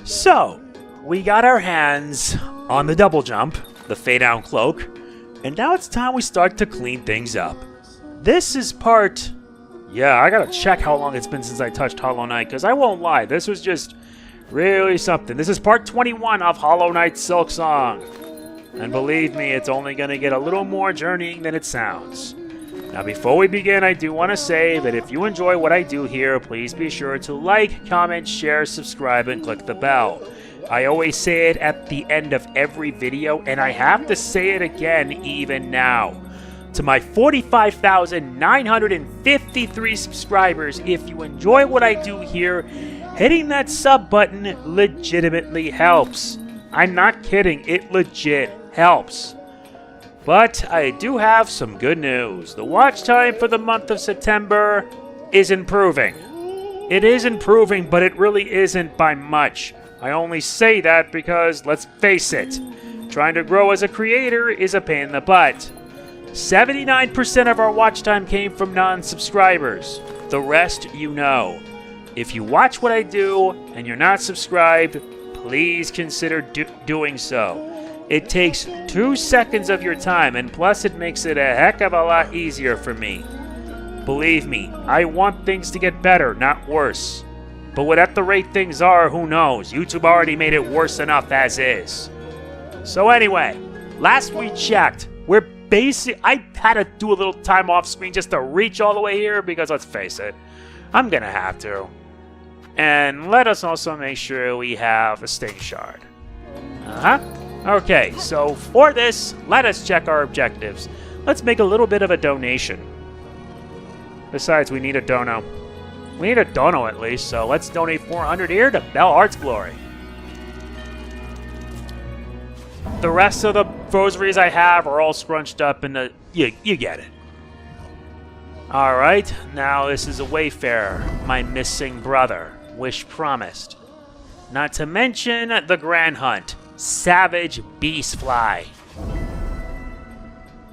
So, we got our hands on the double jump, the Faydown Cloak, and now it's time we start to clean things up. This is part... Yeah, I gotta check how long it's been since I touched Hollow Knight, because I won't lie, this was just really something. This is part 21 of Hollow Knight Silksong. And believe me, it's only gonna get a little more journeying than it sounds. Now before we begin, I do want to say that if you enjoy what I do here, please be sure to like, comment, share, subscribe, and click the bell. I always say it at the end of every video, and I have to say it again even now. To my 45,953 subscribers, if you enjoy what I do here, hitting that sub button legitimately helps. I'm not kidding, it legit helps. But I do have some good news. The watch time for the month of September is improving. It is improving, but it really isn't by much. I only say that because, let's face it, trying to grow as a creator is a pain in the butt. 79% of our watch time came from non-subscribers. The rest you know. If you watch what I do and you're not subscribed, please consider doing so. It takes 2 seconds of your time, and plus it makes it a heck of a lot easier for me. Believe me, I want things to get better, not worse. But what at the rate things are, who knows? YouTube already made it worse enough as is. So anyway, last we checked, I had to do a little time off screen just to reach all the way here, because let's face it, I'm gonna have to. And let us also make sure we have a Sting Shard. Okay, so for this, let us check our objectives. Let's make a little bit of a donation. Besides, we need a dono. We need a dono at least, so let's donate 400 here to Bell Arts Glory. The rest of the rosaries I have are all scrunched up in the... You get it. Alright, now this is a Wayfarer, my missing brother, wish promised. Not to mention the Grand Hunt. Savage Beastfly.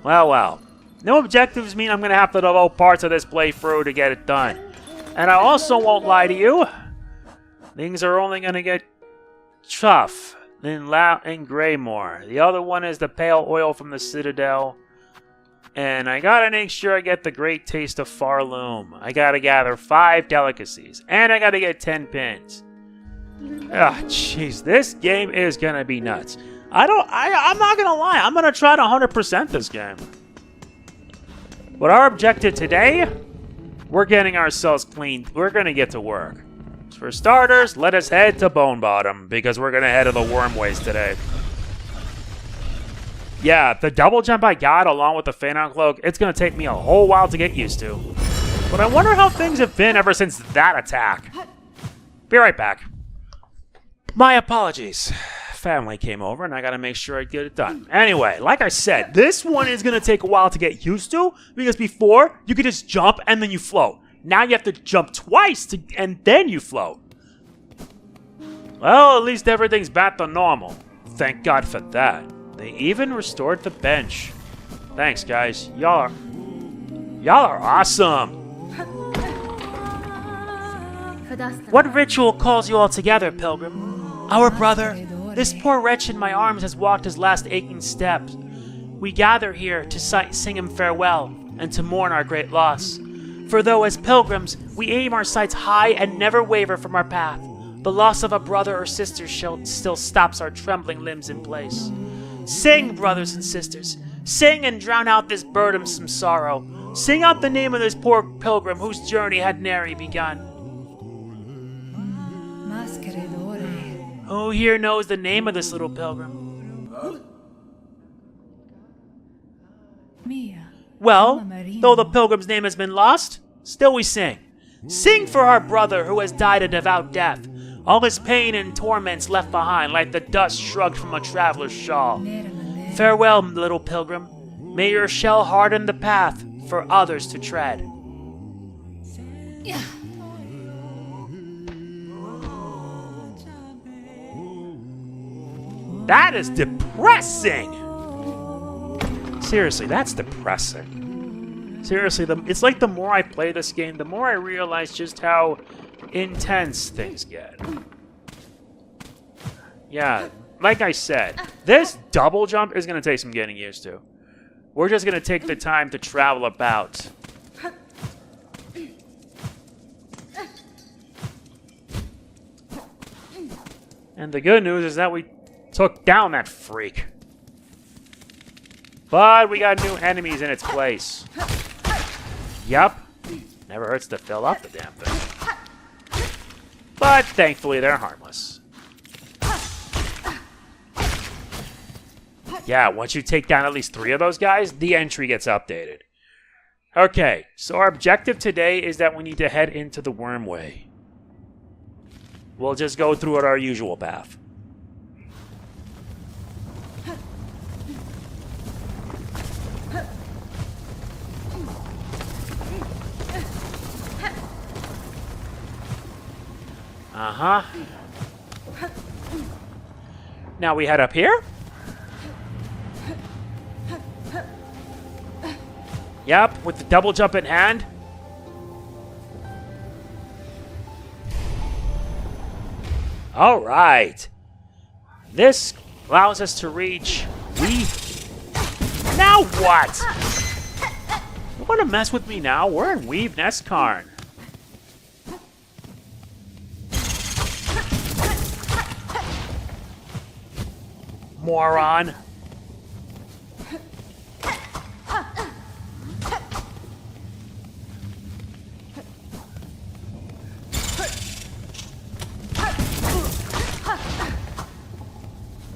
Well. No objectives mean I'm going to have to devote parts of this playthrough to get it done. And I also won't lie to you. Things are only going to get tough in Loud and Greymore. The other one is the Pale Oil from the Citadel. And I got to make sure I get the Great Taste of Farloom. I got to gather 5 delicacies. And I got to get 10 pins. Ah, jeez, this game is gonna be nuts. I'm not gonna lie, I'm gonna try to 100% this game. But our objective today, we're getting ourselves cleaned. We're gonna get to work. For starters, let us head to Bone Bottom, because we're gonna head to the Wormways today. Yeah, the double jump I got along with the Faydown Cloak, it's gonna take me a whole while to get used to. But I wonder how things have been ever since that attack. Be right back. My apologies. Family came over and I gotta make sure I get it done. Anyway, like I said, this one is gonna take a while to get used to, because before, you could just jump and then you float. Now you have to jump twice and then you float. Well, at least everything's back to normal. Thank God for that. They even restored the bench. Thanks, guys. Y'all are awesome. What ritual calls you all together, Pilgrim? Our brother, this poor wretch in my arms has walked his last aching steps. We gather here to sing him farewell and to mourn our great loss. For though as pilgrims, we aim our sights high and never waver from our path, the loss of a brother or sister still stops our trembling limbs in place. Sing, brothers and sisters, sing and drown out this burdensome sorrow. Sing out the name of this poor pilgrim whose journey had nary begun. Who here knows the name of this little pilgrim? Well, though the pilgrim's name has been lost, still we sing. Sing for our brother who has died a devout death. All his pain and torments left behind like the dust shrugged from a traveler's shawl. Farewell, little pilgrim. May your shell harden the path for others to tread. That is depressing! Seriously, that's depressing. Seriously, it's like the more I play this game, the more I realize just how intense things get. Yeah, like I said, this double jump is going to take some getting used to. We're just going to take the time to travel about. And the good news is that we took down that freak. But we got new enemies in its place. Yup. Never hurts to fill up the damn thing. But thankfully they're harmless. Yeah, once you take down at least 3 of those guys, the entry gets updated. Okay, so our objective today is that we need to head into the Wormway. We'll just go through it our usual path. Uh-huh. Now we head up here? Yep, with the double jump in hand. Alright. This allows us to reach Weave. Now what? You want to mess with me now? We're in Weave Nestcarn. Moron.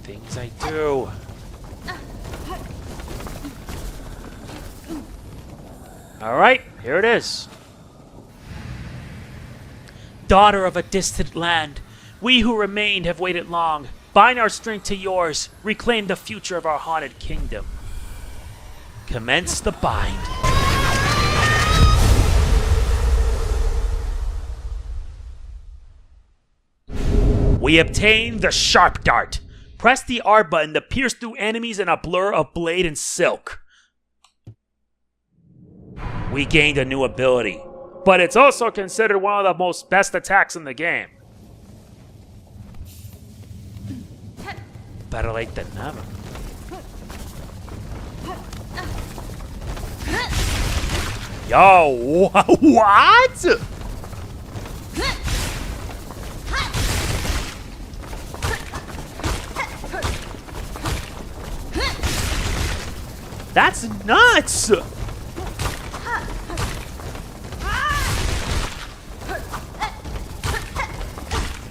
Things I do. Alright, here it is. Daughter of a distant land, we who remained have waited long. Bind our strength to yours. Reclaim the future of our haunted kingdom. Commence the bind. We obtain the Sharpdart. Press the R button to pierce through enemies in a blur of blade and silk. We gained a new ability, but it's also considered one of the most best attacks in the game. Better late than never. Yo, what? That's nuts!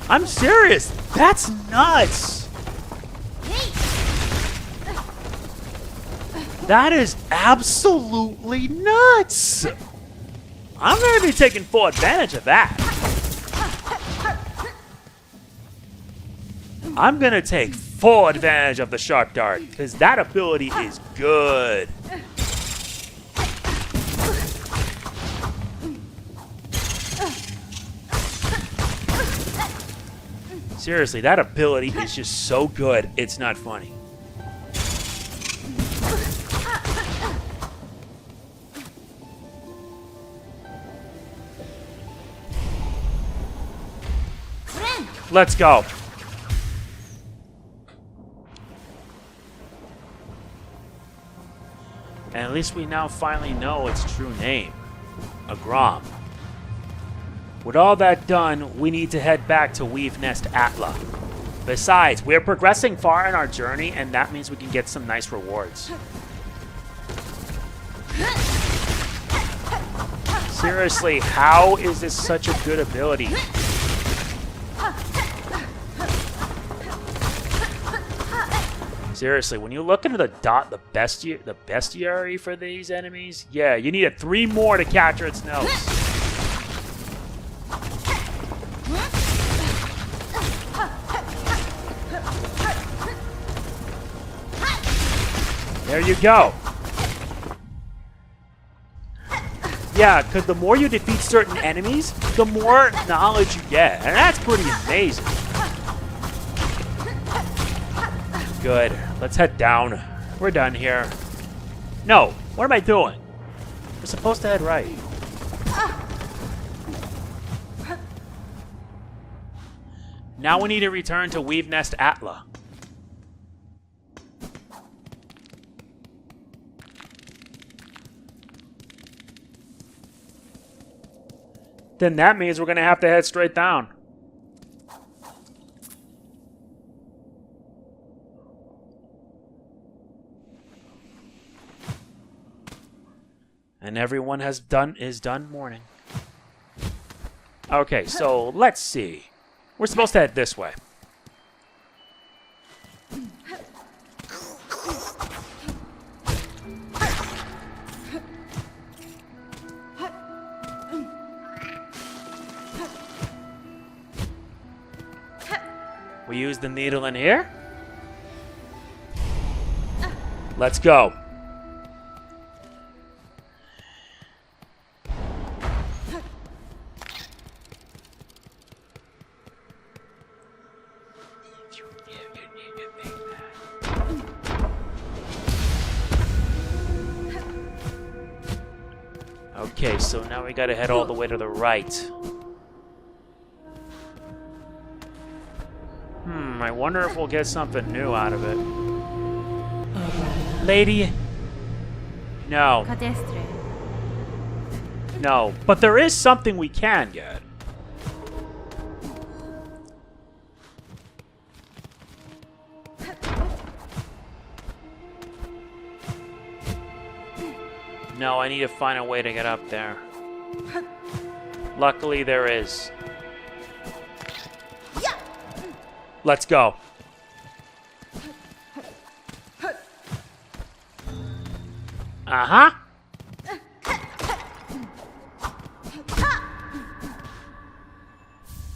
I'm serious. That's nuts. That is absolutely nuts. I'm going to be taking full advantage of that. I'm going to take full advantage of the Sharpdart because that ability is good. Seriously, that ability is just so good, it's not funny. Let's go. And at least we now finally know its true name. Agrom. With all that done, we need to head back to Weave Nest Atla. Besides, we're progressing far in our journey, and that means we can get some nice rewards. Seriously, how is this such a good ability? Seriously, when you look into the bestiary for these enemies, yeah, you need 3 more to capture its nose. There you go. Yeah, because the more you defeat certain enemies, the more knowledge you get. And that's pretty amazing. Good. Let's head down. We're done here. No, what am I doing? We're supposed to head right. Now we need to return to Weave Nest Atla. Then that means we're going to have to head straight down. And everyone is done mourning. Okay, so let's see. We're supposed to head this way. We use the needle in here. Let's go. Okay, so now we gotta head all the way to the right. I wonder if we'll get something new out of it. Lady? No. No, but there is something we can get. No, I need to find a way to get up there. Luckily, there is. Let's go. Uh-huh.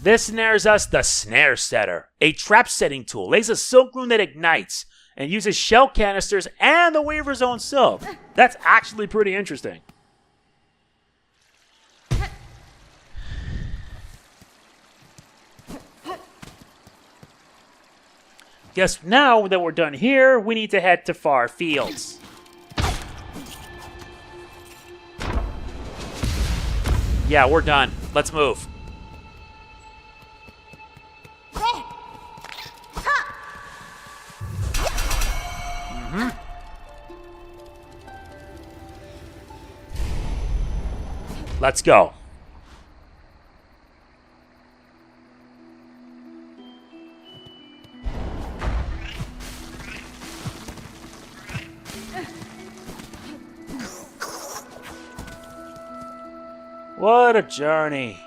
This snares us the Snare Setter, a trap setting tool. Lays a silk rune that ignites and uses shell canisters and the Weaver's own silk. That's actually pretty interesting. Guess now that we're done here, we need to head to Far Fields. Yeah, we're done. Let's move. Let's go. What a journey.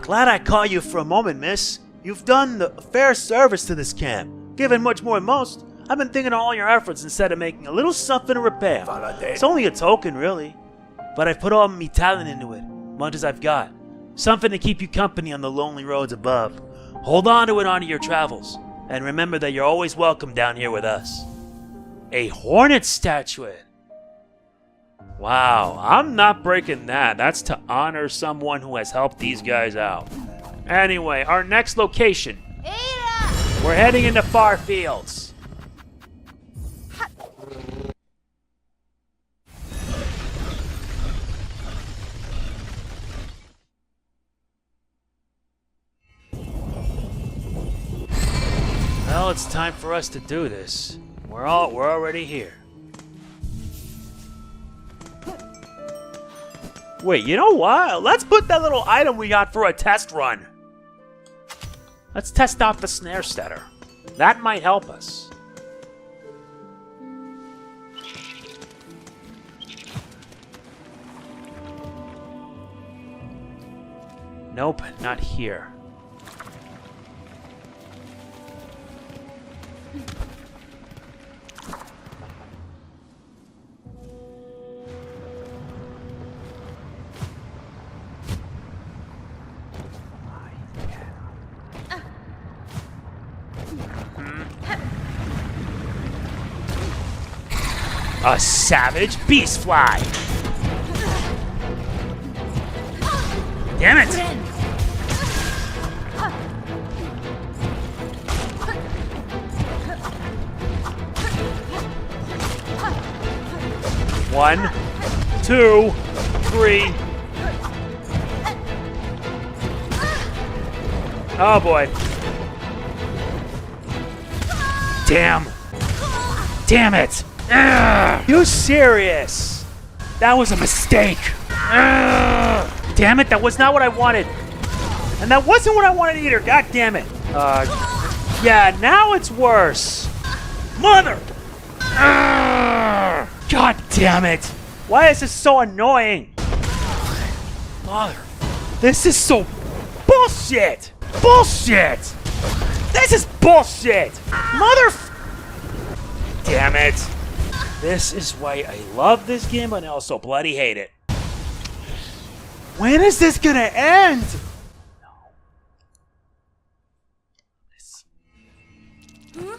Glad I caught you for a moment, miss. You've done the fair service to this camp, given much more than most. I've been thinking of all your efforts instead of making a little something to repair. It's only a token, really. But I've put all my talent into it, much as I've got. Something to keep you company on the lonely roads above. Hold on to it on your travels, and remember that you're always welcome down here with us. A hornet statuette. Wow, I'm not breaking that. That's to honor someone who has helped these guys out. Anyway, our next location. We're heading into Far Fields. Well, it's time for us to do this. We're already here. Wait, you know what? Let's put that little item we got for a test run. Let's test out the Snare Setter. That might help us. Nope, not here. A Savage Beastfly! Damn it! One, two, three. Oh boy. Damn. Damn it. Ugh. You serious? That was a mistake. Ugh. Damn it, that was not what I wanted. And that wasn't what I wanted either. God damn it. Yeah, now it's worse. Mother. Ugh. God damn it. Why is this so annoying? Mother. This is so bullshit. Bullshit. This is bullshit. Mother. Damn it. This is why I love this game, but I also bloody hate it. When is this gonna end? No.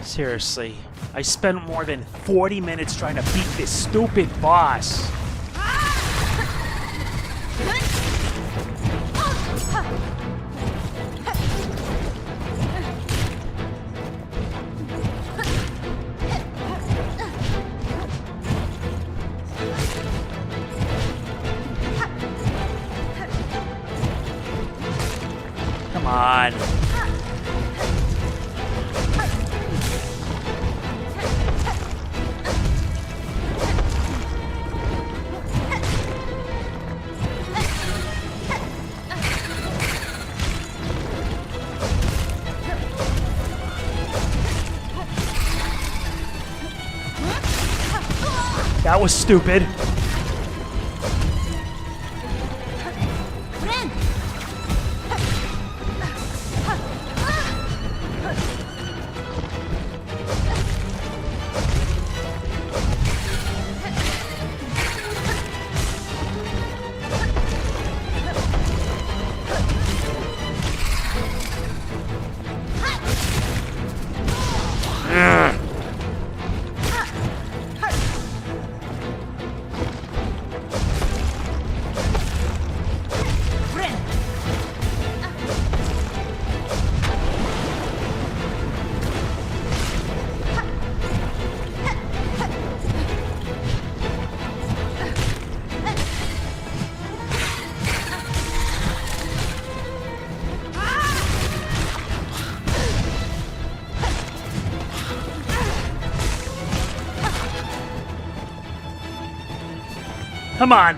Seriously, I spent more than 40 minutes trying to beat this stupid boss. Come on. That was stupid. Come on.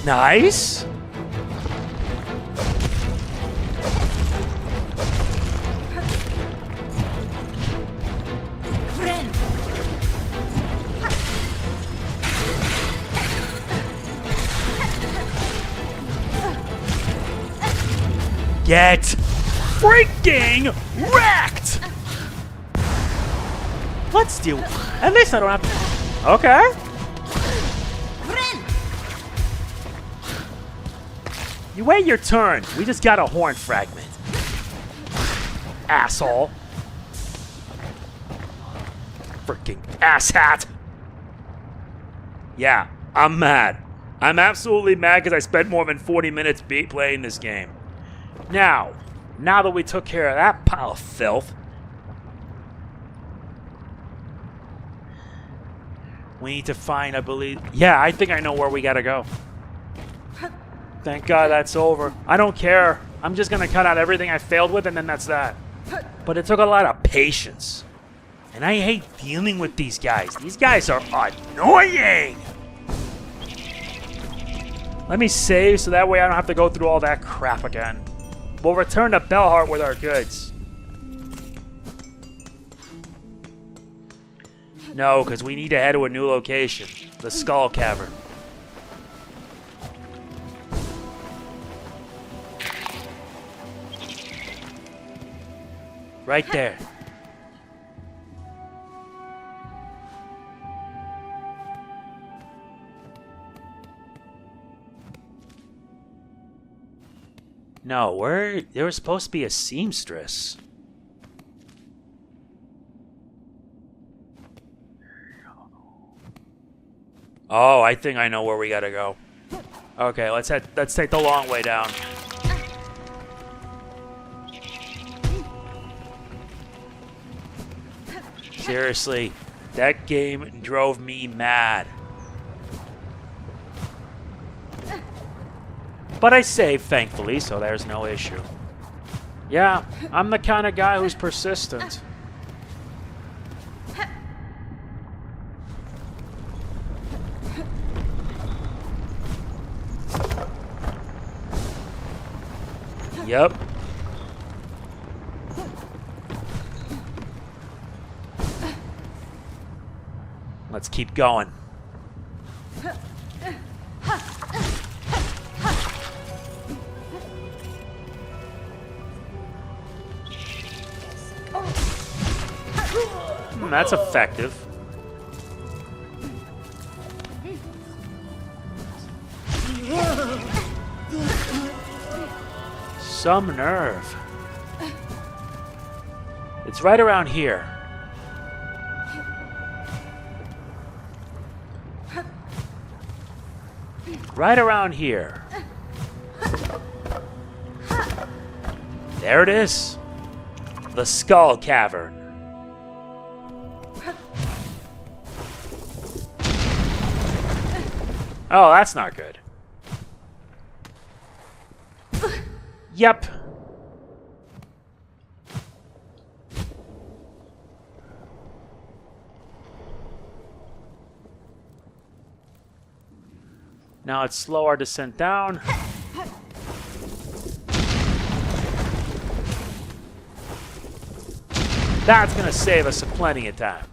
Nice. Get freaking wrecked! Let's do. At least I don't have to. Okay. You wait your turn. We just got a Horn Fragment. Asshole. Freaking asshat. Yeah, I'm mad. I'm absolutely mad because I spent more than 40 minutes playing this game. Now that we took care of that pile of filth, we need to find, I believe... Yeah, I think I know where we gotta go. Thank God that's over. I don't care. I'm just gonna cut out everything I failed with and then that's that. But it took a lot of patience. And I hate dealing with these guys. These guys are annoying! Let me save so that way I don't have to go through all that crap again. We'll return to Bellheart with our goods. No, because we need to head to a new location. The Skull Cavern. Right there. No, there was supposed to be a seamstress. Oh, I think I know where we gotta go. Okay, let's take the long way down. Seriously, that game drove me mad. But I saved, thankfully, so there's no issue. Yeah, I'm the kind of guy who's persistent. Yep. Let's keep going. That's effective. Some nerve. It's right around here. Right around here. There it is. The Skull Cavern. Oh, that's not good. Yep. Now let's slow our descent down. That's gonna save us plenty of time.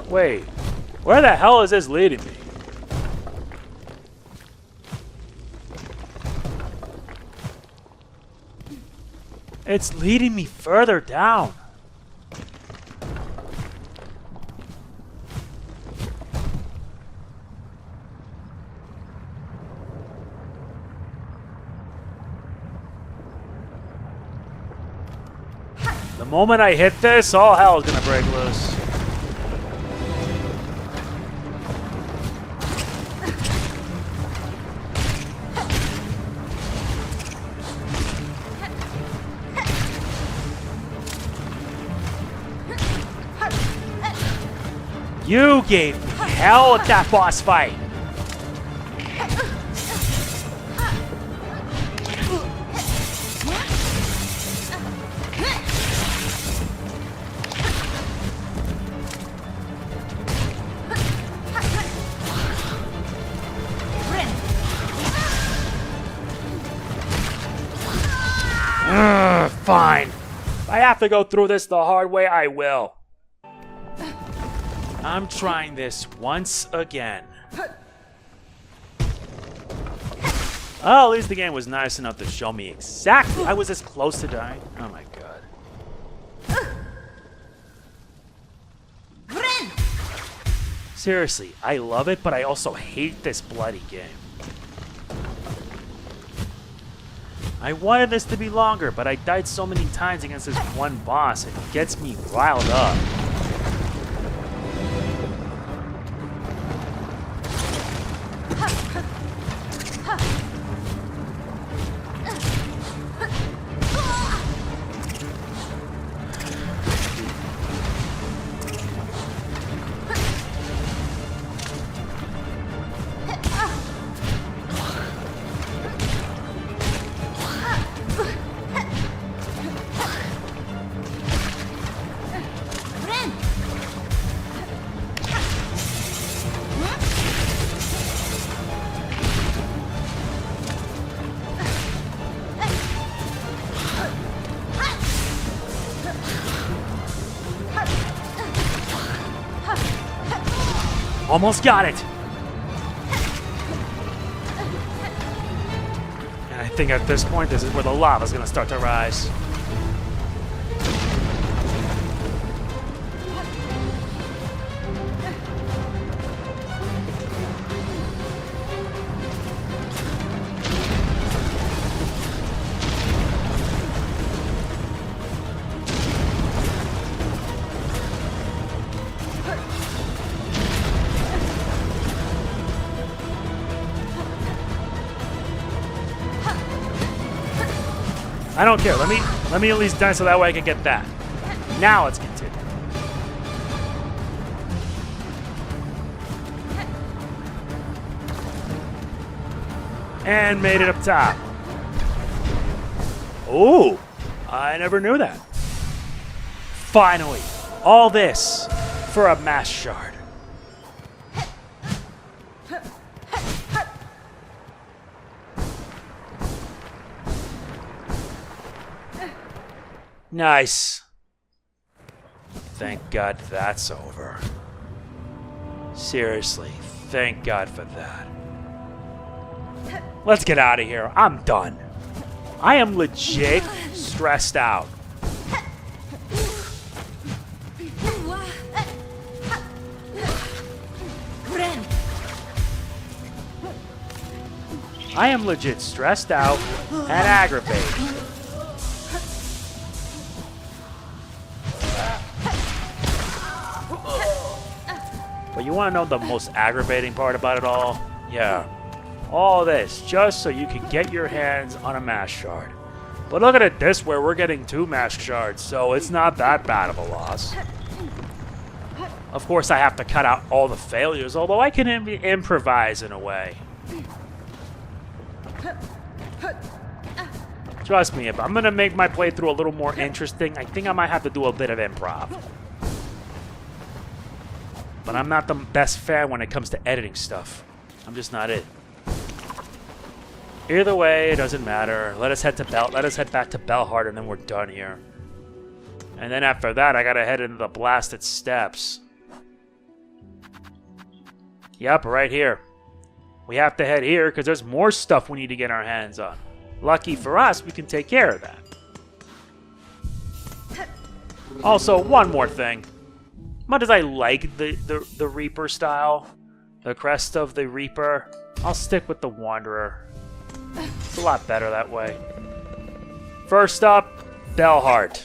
Wait, where the hell is this leading me? It's leading me further down. The moment I hit this, all hell is gonna break loose. You gave me hell at that boss fight. Fine. If I have to go through this the hard way, I will. I'm trying this once again. Oh, at least the game was nice enough to show me exactly. I was this close to dying. Oh my god. Seriously, I love it, but I also hate this bloody game. I wanted this to be longer, but I died so many times against this one boss, it gets me riled up. Almost got it. And I think at this point, this is where the lava's gonna start to rise. I don't care. Let me at least die so that way I can get that. Now let's continue. And made it up top. Ooh, I never knew that. Finally, all this for a mass shard. Nice. Thank God that's over. Seriously, thank God for that. Let's get out of here. I'm done. I am legit stressed out. I am legit stressed out and aggravated. But you want to know the most aggravating part about it all? Yeah. All this just so you can get your hands on a mass shard. But look at it this way, we're getting 2 mass shards, so it's not that bad of a loss. Of course, I have to cut out all the failures, although I can improvise in a way. Trust me, if I'm going to make my playthrough a little more interesting, I think I might have to do a bit of improv. But I'm not the best fan when it comes to editing stuff. I'm just not it. Either way, it doesn't matter. Let us head back to Bellheart, and then we're done here. And then after that, I gotta head into the blasted steps. Yep, right here. We have to head here because there's more stuff we need to get our hands on. Lucky for us, we can take care of that. Also, one more thing. Much as I like the Reaper style, the crest of the Reaper, I'll stick with the Wanderer. It's a lot better that way. First up, Bellheart.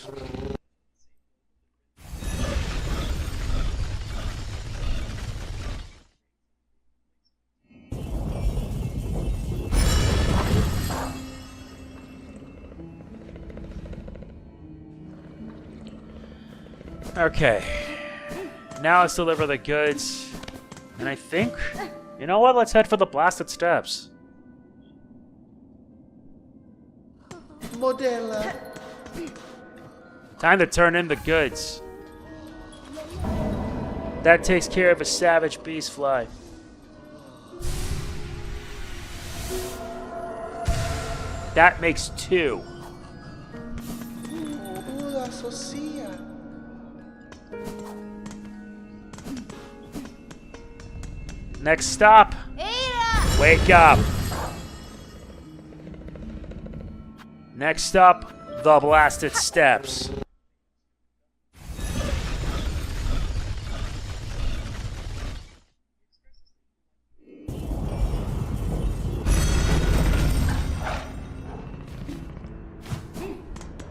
Okay. Now let's deliver the goods. And I think, you know what? Let's head for the blasted steps. Modella. Time to turn in the goods. That takes care of a Savage Beastfly. That makes 2. Next stop. Wake up. Next up, the blasted steps.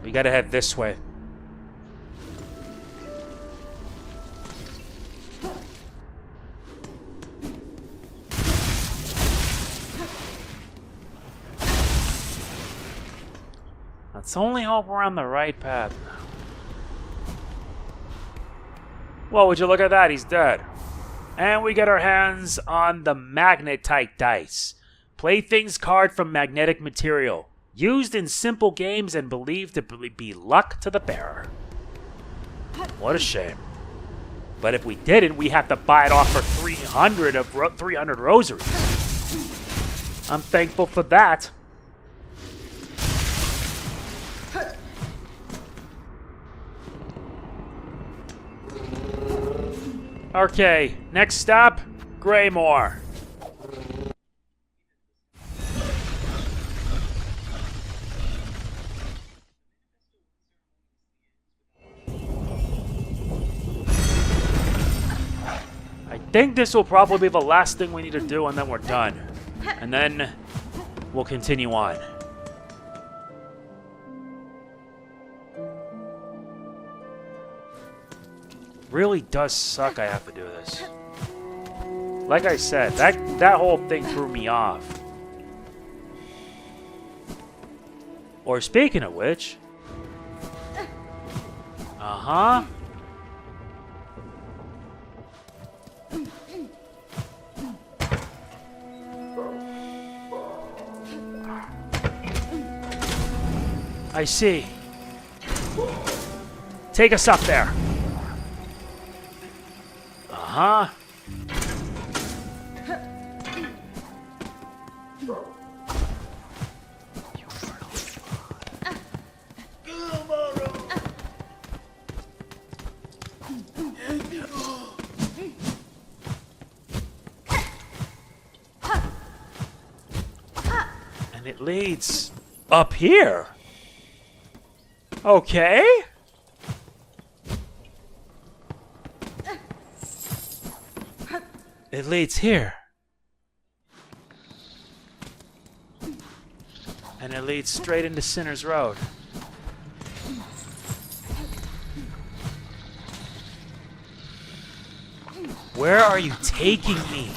We gotta head this way. Let's only hope we're on the right path now. Well, would you look at that? He's dead. And we get our hands on the Magnetite dice. Playthings card from magnetic material. Used in simple games and believed to be luck to the bearer. What a shame. But if we didn't, we have to buy it off for 300 rosaries. I'm thankful for that. Okay, next stop, Greymore. I think this will probably be the last thing we need to do, and then we're done. And then we'll continue on. Really does suck I have to do this. Like I said, that whole thing threw me off. Or speaking of which... Uh-huh. I see. Take us up there. Uh-huh. And it leads up here. Okay. It leads here. And it leads straight into Sinner's Road. Where are you taking me?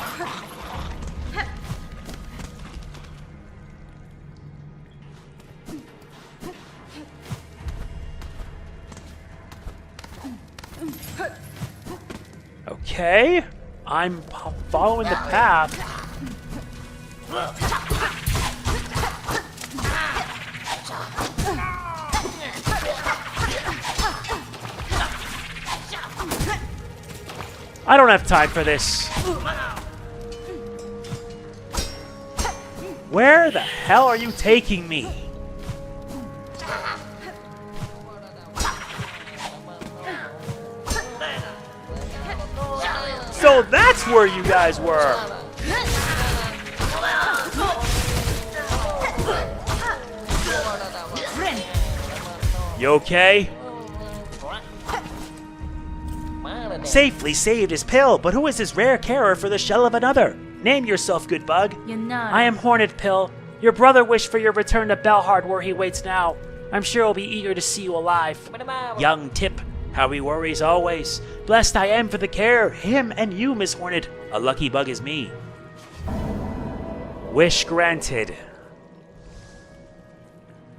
Okay, I'm following the path. I don't have time for this. Where the hell are you taking me? So that's where you guys were. You okay? Safely saved his pill, but who is this rare carer for the shell of another? Name yourself, good bug. I am Hornet Pill. Your brother wished for your return to Belhard, where he waits now. I'm sure he'll be eager to see you alive. Young Tip, how he worries always. Blessed I am for the care, him and you, Miss Hornet. A lucky bug is me. Wish granted.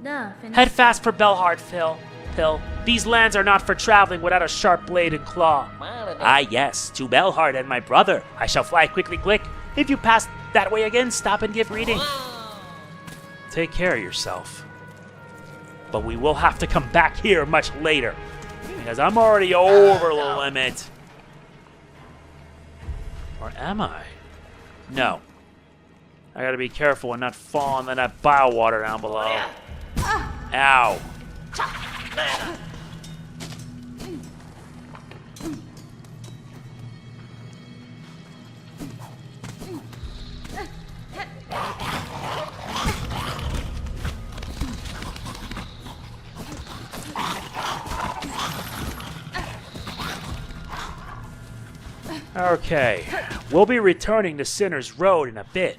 Head fast for Belhard, Pill. These lands are not for traveling without a sharp blade and claw. Ah yes, to Belhard and my brother. I shall fly quickly click. If you pass that way again, stop and give reading. Take care of yourself. But we will have to come back here much later, because I'm already over the limit. Or am I? No. I gotta be careful and not fall into that bile water down below. Ow. Okay, we'll be returning to Sinner's Road in a bit,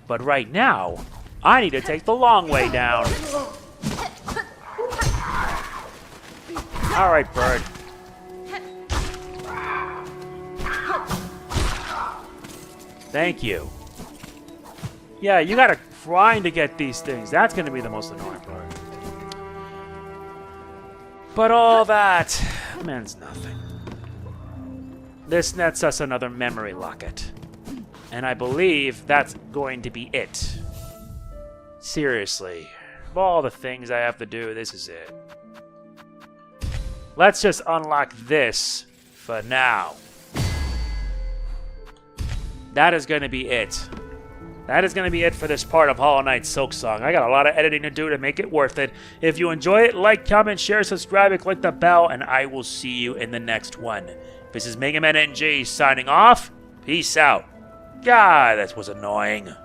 but right now, I need to take the long way down. Alright, bird. Thank you. Yeah, you gotta grind to get these things. That's gonna be the most annoying part. But all that means nothing. This nets us another memory locket. And I believe that's going to be it. Seriously. Of all the things I have to do, this is it. Let's just unlock this for now. That is going to be it. That is going to be it for this part of Hollow Knight Silksong. I got a lot of editing to do to make it worth it. If you enjoy it, like, comment, share, subscribe, and click the bell, and I will see you in the next one. This is MegamanNG signing off. Peace out. God, that was annoying.